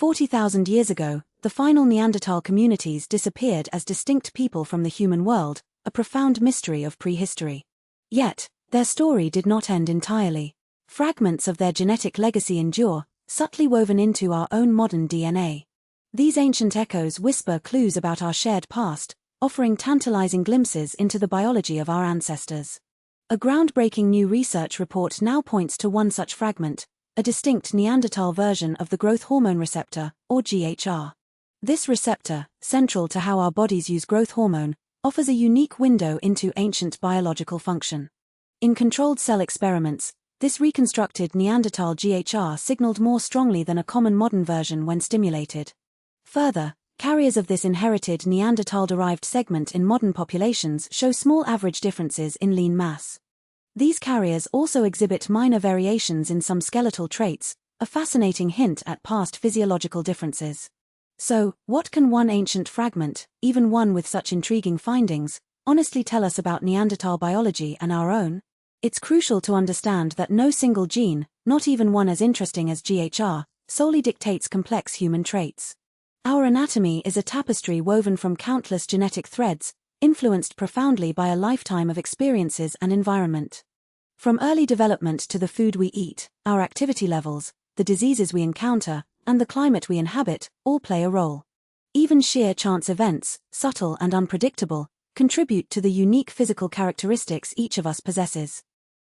40,000 years ago, the final Neanderthal communities disappeared as distinct people from the human world, a profound mystery of prehistory. Yet, their story did not end entirely. Fragments of their genetic legacy endure, subtly woven into our own modern DNA. These ancient echoes whisper clues about our shared past, offering tantalizing glimpses into the biology of our ancestors. A groundbreaking new research report now points to one such fragment, a distinct Neanderthal version of the growth hormone receptor, or GHR. This receptor, central to how our bodies use growth hormone, offers a unique window into ancient biological function. In controlled cell experiments, this reconstructed Neanderthal GHR signaled more strongly than a common modern version when stimulated. Further, carriers of this inherited Neanderthal-derived segment in modern populations show small average differences in lean mass. These carriers also exhibit minor variations in some skeletal traits, a fascinating hint at past physiological differences. So, what can one ancient fragment, even one with such intriguing findings, honestly tell us about Neanderthal biology and our own? It's crucial to understand that no single gene, not even one as interesting as GHR, solely dictates complex human traits. Our anatomy is a tapestry woven from countless genetic threads, influenced profoundly by a lifetime of experiences and environment. From early development to the food we eat, our activity levels, the diseases we encounter, and the climate we inhabit, all play a role. Even sheer chance events, subtle and unpredictable, contribute to the unique physical characteristics each of us possesses.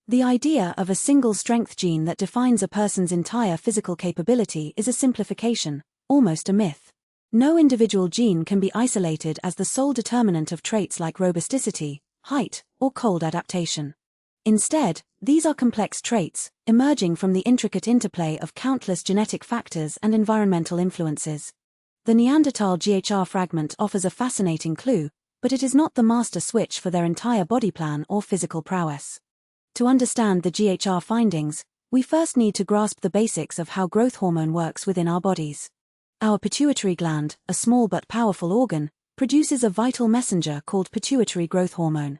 The idea of a single strength gene that defines a person's entire physical capability is a simplification, almost a myth. No individual gene can be isolated as the sole determinant of traits like robusticity, height, or cold adaptation. Instead, these are complex traits, emerging from the intricate interplay of countless genetic factors and environmental influences. The Neanderthal GHR fragment offers a fascinating clue, but it is not the master switch for their entire body plan or physical prowess. To understand the GHR findings, we first need to grasp the basics of how growth hormone works within our bodies. Our pituitary gland, a small but powerful organ, produces a vital messenger called pituitary growth hormone.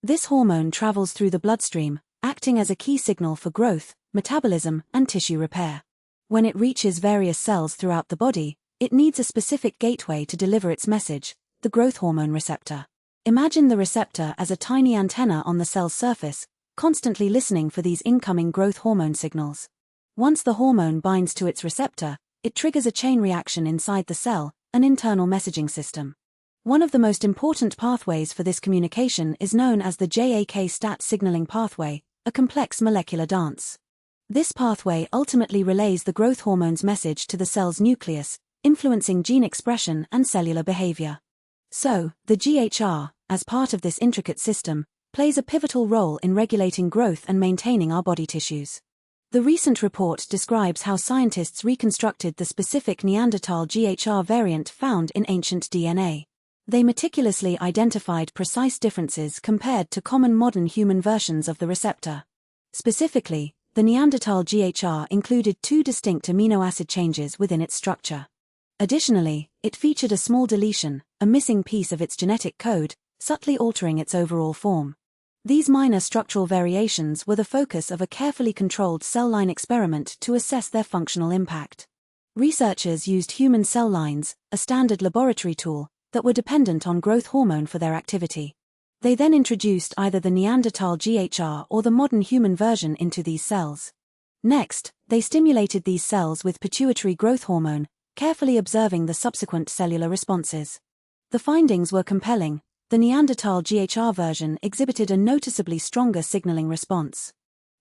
This hormone travels through the bloodstream, acting as a key signal for growth, metabolism, and tissue repair. When it reaches various cells throughout the body, it needs a specific gateway to deliver its message, the growth hormone receptor. Imagine the receptor as a tiny antenna on the cell's surface, constantly listening for these incoming growth hormone signals. Once the hormone binds to its receptor, it triggers a chain reaction inside the cell, an internal messaging system. One of the most important pathways for this communication is known as the JAK-STAT signaling pathway, a complex molecular dance. This pathway ultimately relays the growth hormone's message to the cell's nucleus, influencing gene expression and cellular behavior. So, the GHR, as part of this intricate system, plays a pivotal role in regulating growth and maintaining our body tissues. The recent report describes how scientists reconstructed the specific Neanderthal GHR variant found in ancient DNA. They meticulously identified precise differences compared to common modern human versions of the receptor. Specifically, the Neanderthal GHR included 2 distinct amino acid changes within its structure. Additionally, it featured a small deletion, a missing piece of its genetic code, subtly altering its overall form. These minor structural variations were the focus of a carefully controlled cell line experiment to assess their functional impact. Researchers used human cell lines, a standard laboratory tool, that were dependent on growth hormone for their activity. They then introduced either the Neanderthal GHR or the modern human version into these cells. Next, they stimulated these cells with pituitary growth hormone, carefully observing the subsequent cellular responses. The findings were compelling. The Neanderthal GHR version exhibited a noticeably stronger signaling response.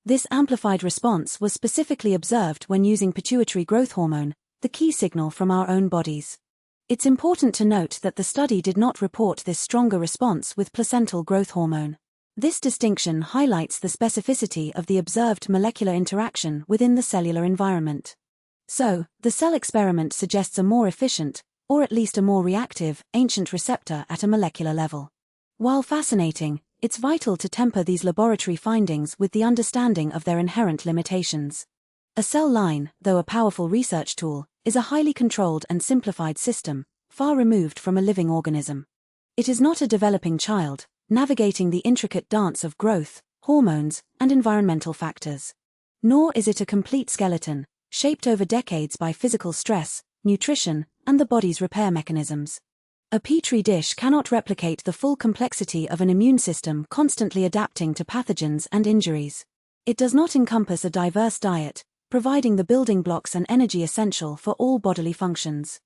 This amplified response was specifically observed when using pituitary growth hormone, the key signal from our own bodies. It's important to note that the study did not report this stronger response with placental growth hormone. This distinction highlights the specificity of the observed molecular interaction within the cellular environment. So, the cell experiment suggests a more efficient, or at least a more reactive, ancient receptor at a molecular level. While fascinating, it's vital to temper these laboratory findings with the understanding of their inherent limitations. A cell line, though a powerful research tool, is a highly controlled and simplified system, far removed from a living organism. It is not a developing child, navigating the intricate dance of growth, hormones, and environmental factors. Nor is it a complete skeleton, shaped over decades by physical stress, nutrition, and the body's repair mechanisms. A petri dish cannot replicate the full complexity of an immune system constantly adapting to pathogens and injuries. It does not encompass a diverse diet, providing the building blocks and energy essential for all bodily functions.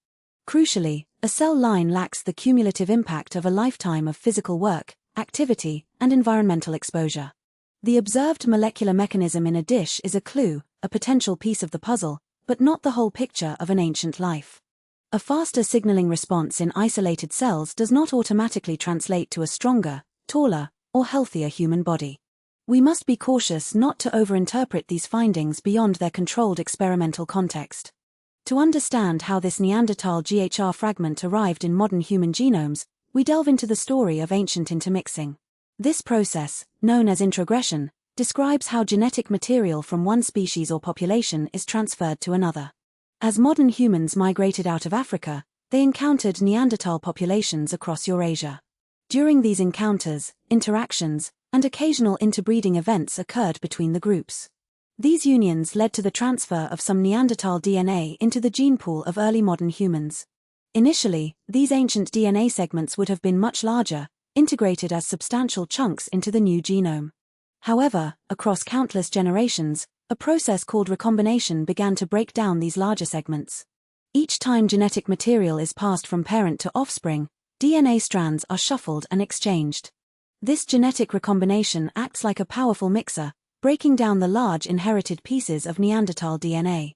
Crucially, a cell line lacks the cumulative impact of a lifetime of physical work, activity, and environmental exposure. The observed molecular mechanism in a dish is a clue, a potential piece of the puzzle, but not the whole picture of an ancient life. A faster signaling response in isolated cells does not automatically translate to a stronger, taller, or healthier human body. We must be cautious not to overinterpret these findings beyond their controlled experimental context. To understand how this Neanderthal GHR fragment arrived in modern human genomes, we delve into the story of ancient intermixing. This process, known as introgression, describes how genetic material from one species or population is transferred to another. As modern humans migrated out of Africa, they encountered Neanderthal populations across Eurasia. During these encounters, interactions, and occasional interbreeding events occurred between the groups. These unions led to the transfer of some Neanderthal DNA into the gene pool of early modern humans. Initially, these ancient DNA segments would have been much larger, integrated as substantial chunks into the new genome. However, across countless generations, a process called recombination began to break down these larger segments. Each time genetic material is passed from parent to offspring, DNA strands are shuffled and exchanged. This genetic recombination acts like a powerful mixer, breaking down the large inherited pieces of Neanderthal DNA.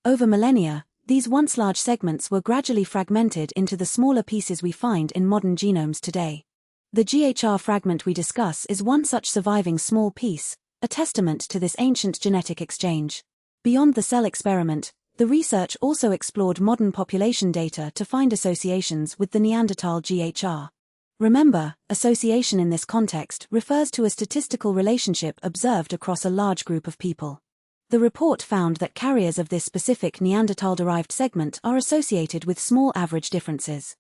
Over millennia, these once large segments were gradually fragmented into the smaller pieces we find in modern genomes today. The GHR fragment we discuss is one such surviving small piece, a testament to this ancient genetic exchange. Beyond the cell experiment, the research also explored modern population data to find associations with the Neanderthal GHR. Remember, association in this context refers to a statistical relationship observed across a large group of people. The report found that carriers of this specific Neanderthal-derived segment are associated with small average differences.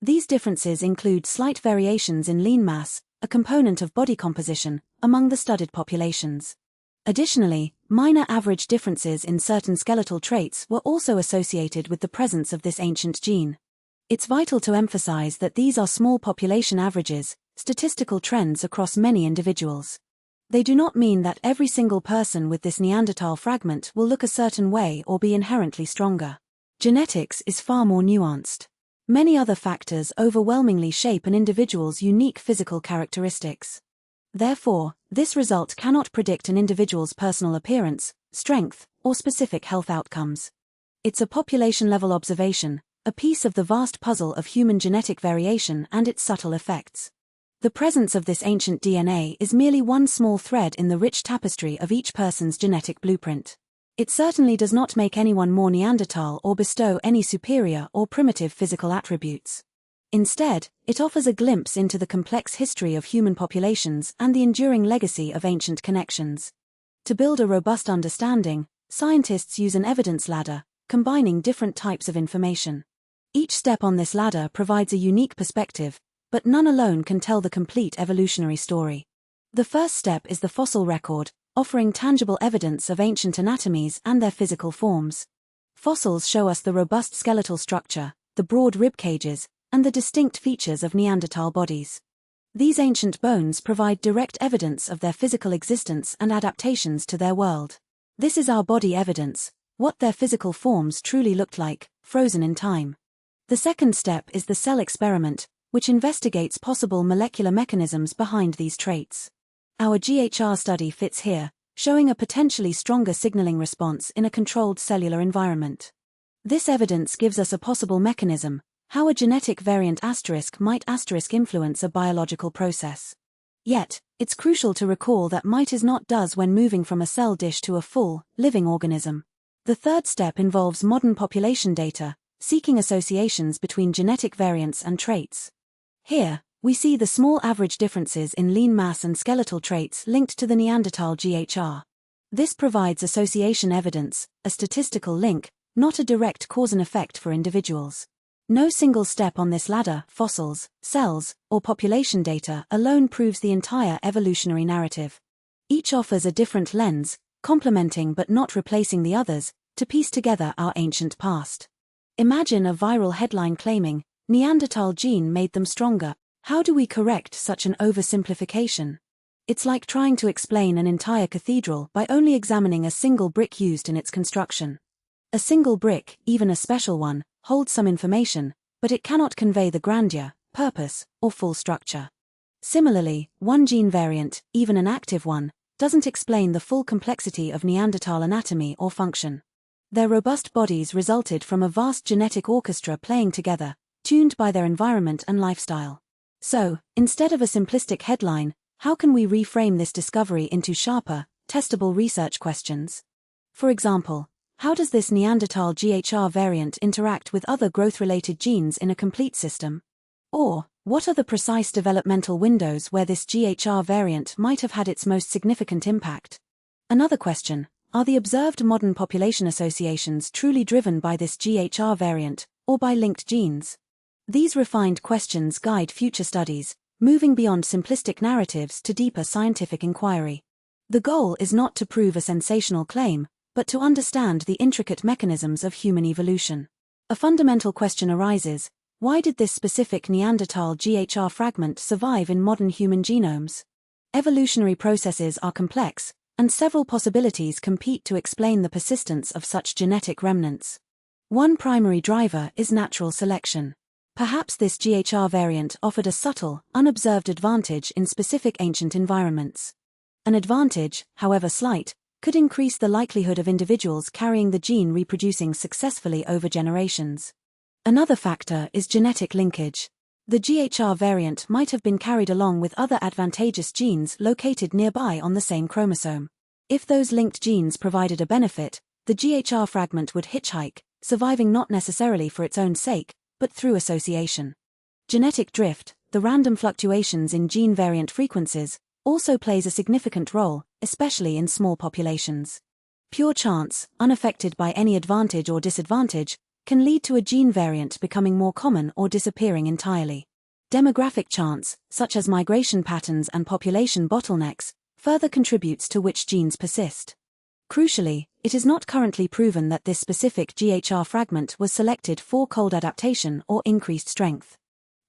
These differences include slight variations in lean mass, a component of body composition, among the studied populations. Additionally, minor average differences in certain skeletal traits were also associated with the presence of this ancient gene. It's vital to emphasize that these are small population averages, statistical trends across many individuals. They do not mean that every single person with this Neanderthal fragment will look a certain way or be inherently stronger. Genetics is far more nuanced. Many other factors overwhelmingly shape an individual's unique physical characteristics. Therefore, this result cannot predict an individual's personal appearance, strength, or specific health outcomes. It's a population-level observation, a piece of the vast puzzle of human genetic variation and its subtle effects. The presence of this ancient DNA is merely one small thread in the rich tapestry of each person's genetic blueprint. It certainly does not make anyone more Neanderthal or bestow any superior or primitive physical attributes. Instead, it offers a glimpse into the complex history of human populations and the enduring legacy of ancient connections. To build a robust understanding, scientists use an evidence ladder, combining different types of information. Each step on this ladder provides a unique perspective, but none alone can tell the complete evolutionary story. The first step is the fossil record, offering tangible evidence of ancient anatomies and their physical forms. Fossils show us the robust skeletal structure, the broad rib cages, and the distinct features of Neanderthal bodies. These ancient bones provide direct evidence of their physical existence and adaptations to their world. This is our body evidence, what their physical forms truly looked like, frozen in time. The second step is the cell experiment, which investigates possible molecular mechanisms behind these traits. Our GHR study fits here, showing a potentially stronger signaling response in a controlled cellular environment. This evidence gives us a possible mechanism, how a genetic variant might influence a biological process. Yet, it's crucial to recall that might is not does when moving from a cell dish to a full, living organism. The third step involves modern population data, seeking associations between genetic variants and traits. Here, we see the small average differences in lean mass and skeletal traits linked to the Neanderthal GHR. This provides association evidence, a statistical link, not a direct cause and effect for individuals. No single step on this ladder, fossils, cells, or population data alone proves the entire evolutionary narrative. Each offers a different lens, complementing but not replacing the others, to piece together our ancient past. Imagine a viral headline claiming, "Neanderthal gene made them stronger." How do we correct such an oversimplification? It's like trying to explain an entire cathedral by only examining a single brick used in its construction. A single brick, even a special one, holds some information, but it cannot convey the grandeur, purpose, or full structure. Similarly, one gene variant, even an active one, doesn't explain the full complexity of Neanderthal anatomy or function. Their robust bodies resulted from a vast genetic orchestra playing together, tuned by their environment and lifestyle. So, instead of a simplistic headline, how can we reframe this discovery into sharper, testable research questions? For example, how does this Neanderthal GHR variant interact with other growth-related genes in a complete system? Or, what are the precise developmental windows where this GHR variant might have had its most significant impact? Another question, are the observed modern population associations truly driven by this GHR variant, or by linked genes? These refined questions guide future studies, moving beyond simplistic narratives to deeper scientific inquiry. The goal is not to prove a sensational claim, but to understand the intricate mechanisms of human evolution. A fundamental question arises: why did this specific Neanderthal GHR fragment survive in modern human genomes? Evolutionary processes are complex, and several possibilities compete to explain the persistence of such genetic remnants. One primary driver is natural selection. Perhaps this GHR variant offered a subtle, unobserved advantage in specific ancient environments. An advantage, however slight, could increase the likelihood of individuals carrying the gene reproducing successfully over generations. Another factor is genetic linkage. The GHR variant might have been carried along with other advantageous genes located nearby on the same chromosome. If those linked genes provided a benefit, the GHR fragment would hitchhike, surviving not necessarily for its own sake, but through association. Genetic drift, the random fluctuations in gene variant frequencies, also plays a significant role, especially in small populations. Pure chance, unaffected by any advantage or disadvantage, can lead to a gene variant becoming more common or disappearing entirely. Demographic chance, such as migration patterns and population bottlenecks, further contributes to which genes persist. Crucially, it is not currently proven that this specific GHR fragment was selected for cold adaptation or increased strength.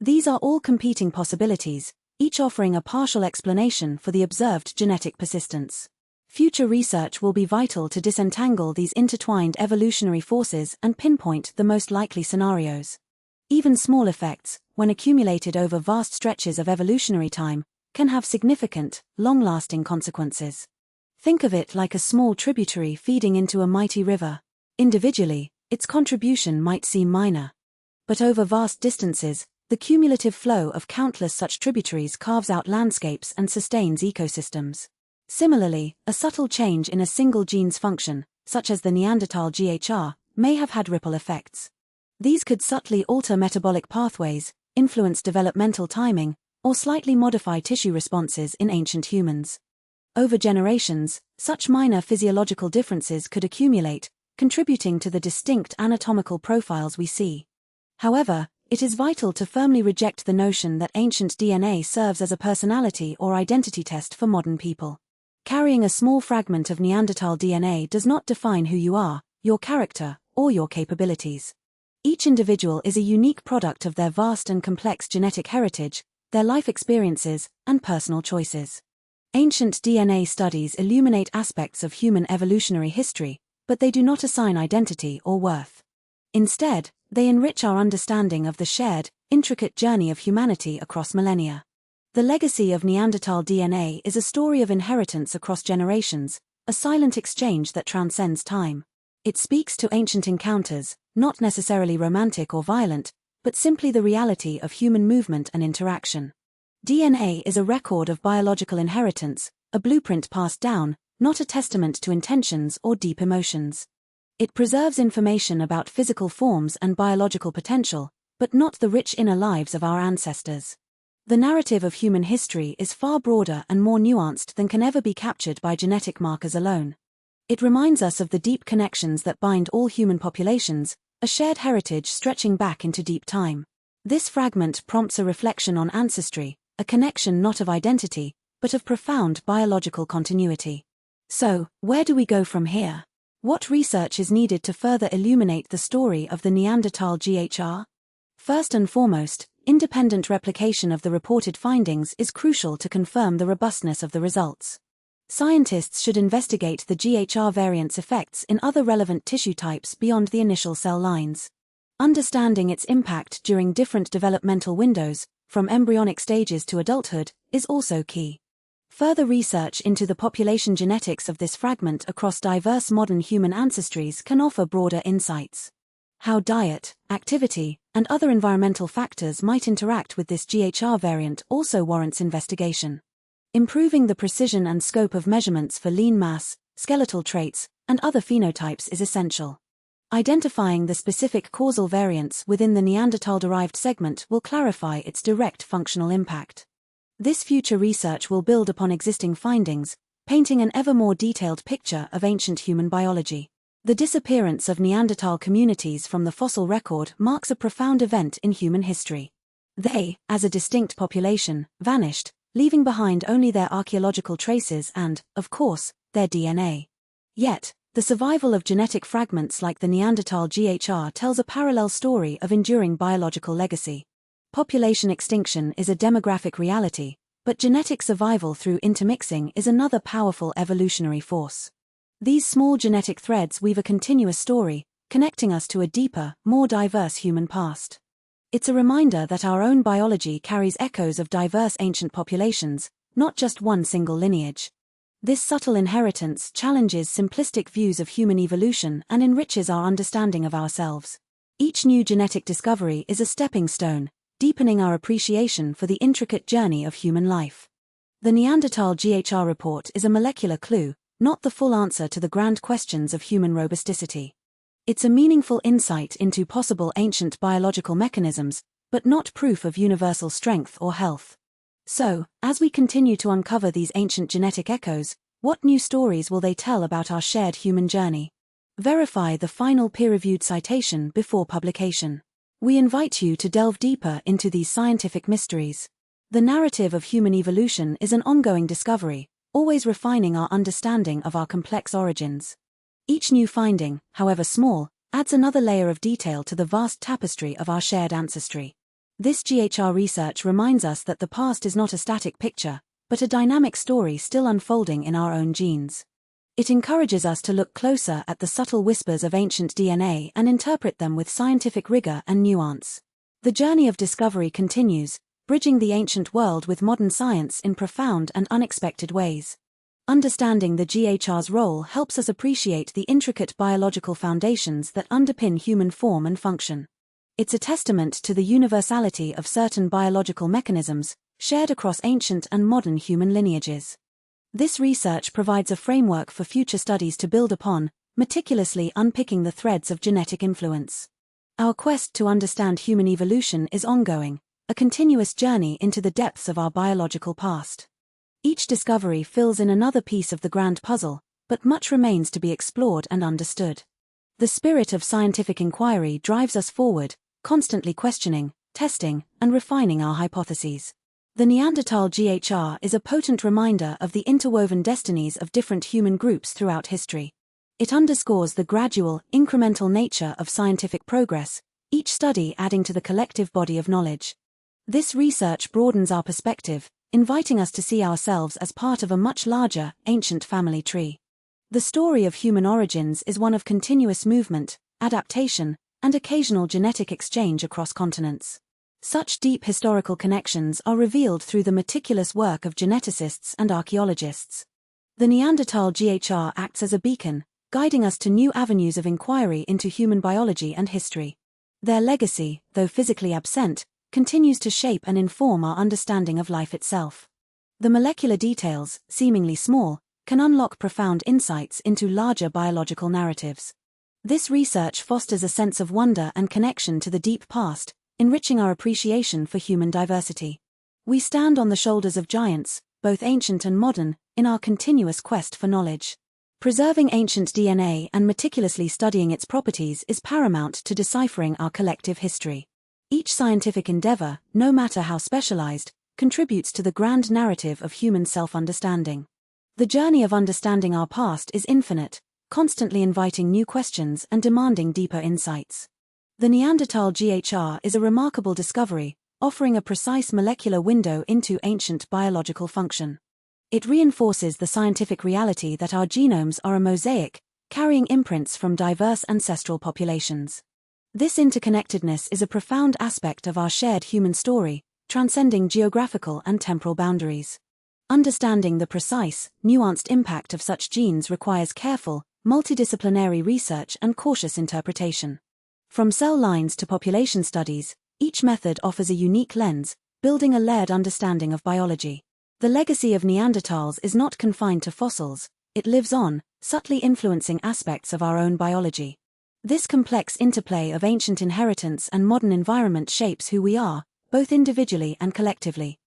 These are all competing possibilities, each offering a partial explanation for the observed genetic persistence. Future research will be vital to disentangle these intertwined evolutionary forces and pinpoint the most likely scenarios. Even small effects, when accumulated over vast stretches of evolutionary time, can have significant, long-lasting consequences. Think of it like a small tributary feeding into a mighty river. Individually, its contribution might seem minor. But over vast distances, the cumulative flow of countless such tributaries carves out landscapes and sustains ecosystems. Similarly, a subtle change in a single gene's function, such as the Neanderthal GHR, may have had ripple effects. These could subtly alter metabolic pathways, influence developmental timing, or slightly modify tissue responses in ancient humans. Over generations, such minor physiological differences could accumulate, contributing to the distinct anatomical profiles we see. However, it is vital to firmly reject the notion that ancient DNA serves as a personality or identity test for modern people. Carrying a small fragment of Neanderthal DNA does not define who you are, your character, or your capabilities. Each individual is a unique product of their vast and complex genetic heritage, their life experiences, and personal choices. Ancient DNA studies illuminate aspects of human evolutionary history, but they do not assign identity or worth. Instead, they enrich our understanding of the shared, intricate journey of humanity across millennia. The legacy of Neanderthal DNA is a story of inheritance across generations, a silent exchange that transcends time. It speaks to ancient encounters, not necessarily romantic or violent, but simply the reality of human movement and interaction. DNA is a record of biological inheritance, a blueprint passed down, not a testament to intentions or deep emotions. It preserves information about physical forms and biological potential, but not the rich inner lives of our ancestors. The narrative of human history is far broader and more nuanced than can ever be captured by genetic markers alone. It reminds us of the deep connections that bind all human populations, a shared heritage stretching back into deep time. This fragment prompts a reflection on ancestry, a connection not of identity, but of profound biological continuity. So, where do we go from here? What research is needed to further illuminate the story of the Neanderthal GHR? First and foremost, independent replication of the reported findings is crucial to confirm the robustness of the results. Scientists should investigate the GHR variant's effects in other relevant tissue types beyond the initial cell lines. Understanding its impact during different developmental windows, from embryonic stages to adulthood, is also key. Further research into the population genetics of this fragment across diverse modern human ancestries can offer broader insights. How diet, activity, and other environmental factors might interact with this GHR variant also warrants investigation. Improving the precision and scope of measurements for lean mass, skeletal traits, and other phenotypes is essential. Identifying the specific causal variants within the Neanderthal-derived segment will clarify its direct functional impact. This future research will build upon existing findings, painting an ever more detailed picture of ancient human biology. The disappearance of Neanderthal communities from the fossil record marks a profound event in human history. They, as a distinct population, vanished, leaving behind only their archaeological traces and, of course, their DNA. Yet, the survival of genetic fragments like the Neanderthal GHR tells a parallel story of enduring biological legacy. Population extinction is a demographic reality, but genetic survival through intermixing is another powerful evolutionary force. These small genetic threads weave a continuous story, connecting us to a deeper, more diverse human past. It's a reminder that our own biology carries echoes of diverse ancient populations, not just one single lineage. This subtle inheritance challenges simplistic views of human evolution and enriches our understanding of ourselves. Each new genetic discovery is a stepping stone, deepening our appreciation for the intricate journey of human life. The Neanderthal GHR report is a molecular clue, not the full answer to the grand questions of human robusticity. It's a meaningful insight into possible ancient biological mechanisms, but not proof of universal strength or health. So, as we continue to uncover these ancient genetic echoes, what new stories will they tell about our shared human journey? Verify the final peer-reviewed citation before publication. We invite you to delve deeper into these scientific mysteries. The narrative of human evolution is an ongoing discovery, always refining our understanding of our complex origins. Each new finding, however small, adds another layer of detail to the vast tapestry of our shared ancestry. This GHR research reminds us that the past is not a static picture, but a dynamic story still unfolding in our own genes. It encourages us to look closer at the subtle whispers of ancient DNA and interpret them with scientific rigor and nuance. The journey of discovery continues, bridging the ancient world with modern science in profound and unexpected ways. Understanding the GHR's role helps us appreciate the intricate biological foundations that underpin human form and function. It's a testament to the universality of certain biological mechanisms, shared across ancient and modern human lineages. This research provides a framework for future studies to build upon, meticulously unpicking the threads of genetic influence. Our quest to understand human evolution is ongoing, a continuous journey into the depths of our biological past. Each discovery fills in another piece of the grand puzzle, but much remains to be explored and understood. The spirit of scientific inquiry drives us forward, constantly questioning, testing, and refining our hypotheses. The Neanderthal GHR is a potent reminder of the interwoven destinies of different human groups throughout history. It underscores the gradual, incremental nature of scientific progress, each study adding to the collective body of knowledge. This research broadens our perspective, inviting us to see ourselves as part of a much larger, ancient family tree. The story of human origins is one of continuous movement, adaptation, and occasional genetic exchange across continents. Such deep historical connections are revealed through the meticulous work of geneticists and archaeologists. The Neanderthal GHR acts as a beacon, guiding us to new avenues of inquiry into human biology and history. Their legacy, though physically absent, continues to shape and inform our understanding of life itself. The molecular details, seemingly small, can unlock profound insights into larger biological narratives. This research fosters a sense of wonder and connection to the deep past, enriching our appreciation for human diversity. We stand on the shoulders of giants, both ancient and modern, in our continuous quest for knowledge. Preserving ancient DNA and meticulously studying its properties is paramount to deciphering our collective history. Each scientific endeavor, no matter how specialized, contributes to the grand narrative of human self-understanding. The journey of understanding our past is infinite, constantly inviting new questions and demanding deeper insights. The Neanderthal GHR is a remarkable discovery, offering a precise molecular window into ancient biological function. It reinforces the scientific reality that our genomes are a mosaic, carrying imprints from diverse ancestral populations. This interconnectedness is a profound aspect of our shared human story, transcending geographical and temporal boundaries. Understanding the precise, nuanced impact of such genes requires careful, multidisciplinary research and cautious interpretation. From cell lines to population studies, each method offers a unique lens, building a layered understanding of biology. The legacy of Neanderthals is not confined to fossils, it lives on, subtly influencing aspects of our own biology. This complex interplay of ancient inheritance and modern environment shapes who we are, both individually and collectively.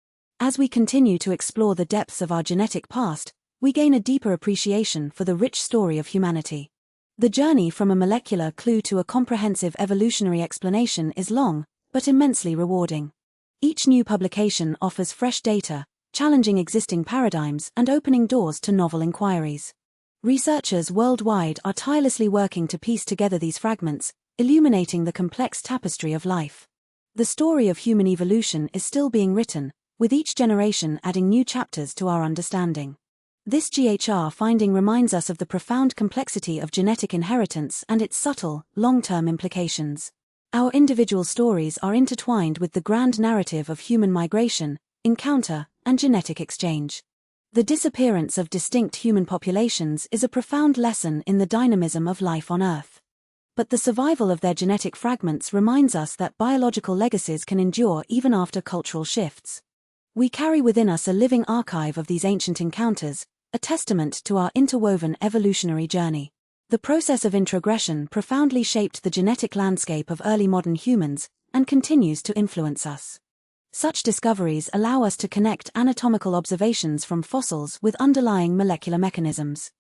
As we continue to explore the depths of our genetic past, we gain a deeper appreciation for the rich story of humanity. The journey from a molecular clue to a comprehensive evolutionary explanation is long, but immensely rewarding. Each new publication offers fresh data, challenging existing paradigms and opening doors to novel inquiries. Researchers worldwide are tirelessly working to piece together these fragments, illuminating the complex tapestry of life. The story of human evolution is still being written, with each generation adding new chapters to our understanding. This GHR finding reminds us of the profound complexity of genetic inheritance and its subtle, long-term implications. Our individual stories are intertwined with the grand narrative of human migration, encounter, and genetic exchange. The disappearance of distinct human populations is a profound lesson in the dynamism of life on Earth. But the survival of their genetic fragments reminds us that biological legacies can endure even after cultural shifts. We carry within us a living archive of these ancient encounters, a testament to our interwoven evolutionary journey. The process of introgression profoundly shaped the genetic landscape of early modern humans, and continues to influence us. Such discoveries allow us to connect anatomical observations from fossils with underlying molecular mechanisms.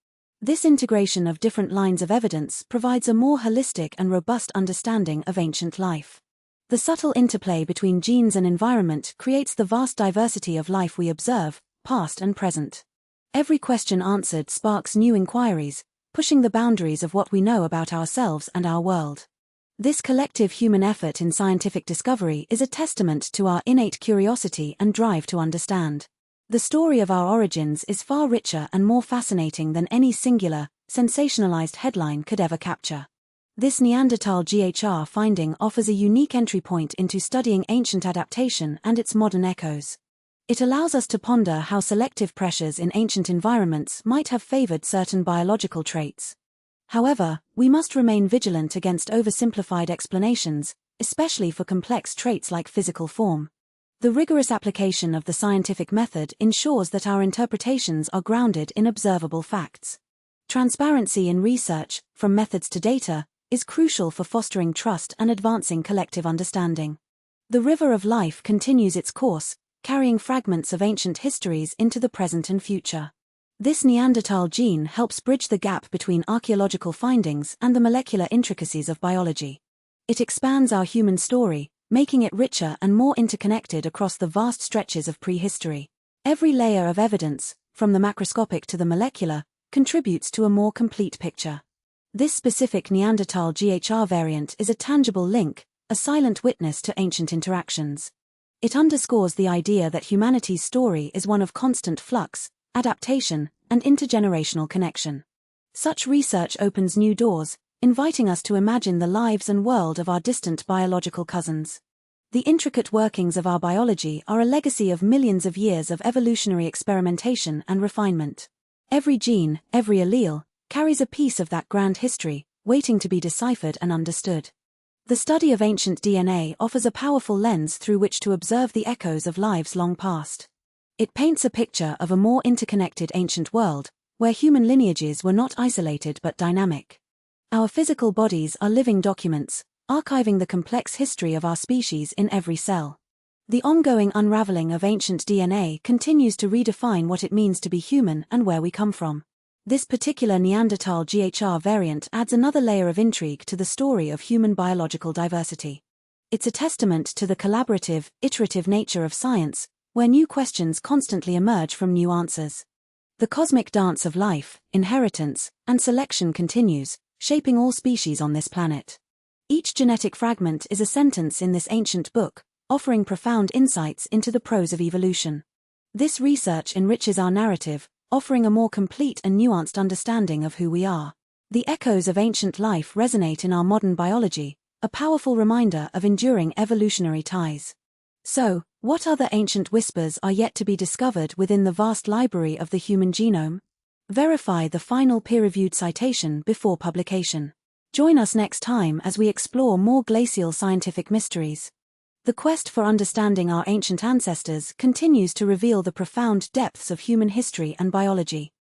This integration of different lines of evidence provides a more holistic and robust understanding of ancient life. The subtle interplay between genes and environment creates the vast diversity of life we observe, past and present. Every question answered sparks new inquiries, pushing the boundaries of what we know about ourselves and our world. This collective human effort in scientific discovery is a testament to our innate curiosity and drive to understand. The story of our origins is far richer and more fascinating than any singular, sensationalized headline could ever capture. This Neanderthal GHR finding offers a unique entry point into studying ancient adaptation and its modern echoes. It allows us to ponder how selective pressures in ancient environments might have favored certain biological traits. However, we must remain vigilant against oversimplified explanations, especially for complex traits like physical form. The rigorous application of the scientific method ensures that our interpretations are grounded in observable facts. Transparency in research, from methods to data, is crucial for fostering trust and advancing collective understanding. The river of life continues its course, carrying fragments of ancient histories into the present and future. This Neanderthal gene helps bridge the gap between archaeological findings and the molecular intricacies of biology. It expands our human story, making it richer and more interconnected across the vast stretches of prehistory. Every layer of evidence, from the macroscopic to the molecular, contributes to a more complete picture. This specific Neanderthal GHR variant is a tangible link, a silent witness to ancient interactions. It underscores the idea that humanity's story is one of constant flux, adaptation, and intergenerational connection. Such research opens new doors, inviting us to imagine the lives and world of our distant biological cousins. The intricate workings of our biology are a legacy of millions of years of evolutionary experimentation and refinement. Every gene, every allele, carries a piece of that grand history, waiting to be deciphered and understood. The study of ancient DNA offers a powerful lens through which to observe the echoes of lives long past. It paints a picture of a more interconnected ancient world, where human lineages were not isolated but dynamic. Our physical bodies are living documents, archiving the complex history of our species in every cell. The ongoing unraveling of ancient DNA continues to redefine what it means to be human and where we come from. This particular Neanderthal GHR variant adds another layer of intrigue to the story of human biological diversity. It's a testament to the collaborative, iterative nature of science, where new questions constantly emerge from new answers. The cosmic dance of life, inheritance, and selection continues, shaping all species on this planet. Each genetic fragment is a sentence in this ancient book, offering profound insights into the prose of evolution. This research enriches our narrative, offering a more complete and nuanced understanding of who we are. The echoes of ancient life resonate in our modern biology, a powerful reminder of enduring evolutionary ties. So, what other ancient whispers are yet to be discovered within the vast library of the human genome? Verify the final peer-reviewed citation before publication. Join us next time as we explore more glacial scientific mysteries. The quest for understanding our ancient ancestors continues to reveal the profound depths of human history and biology.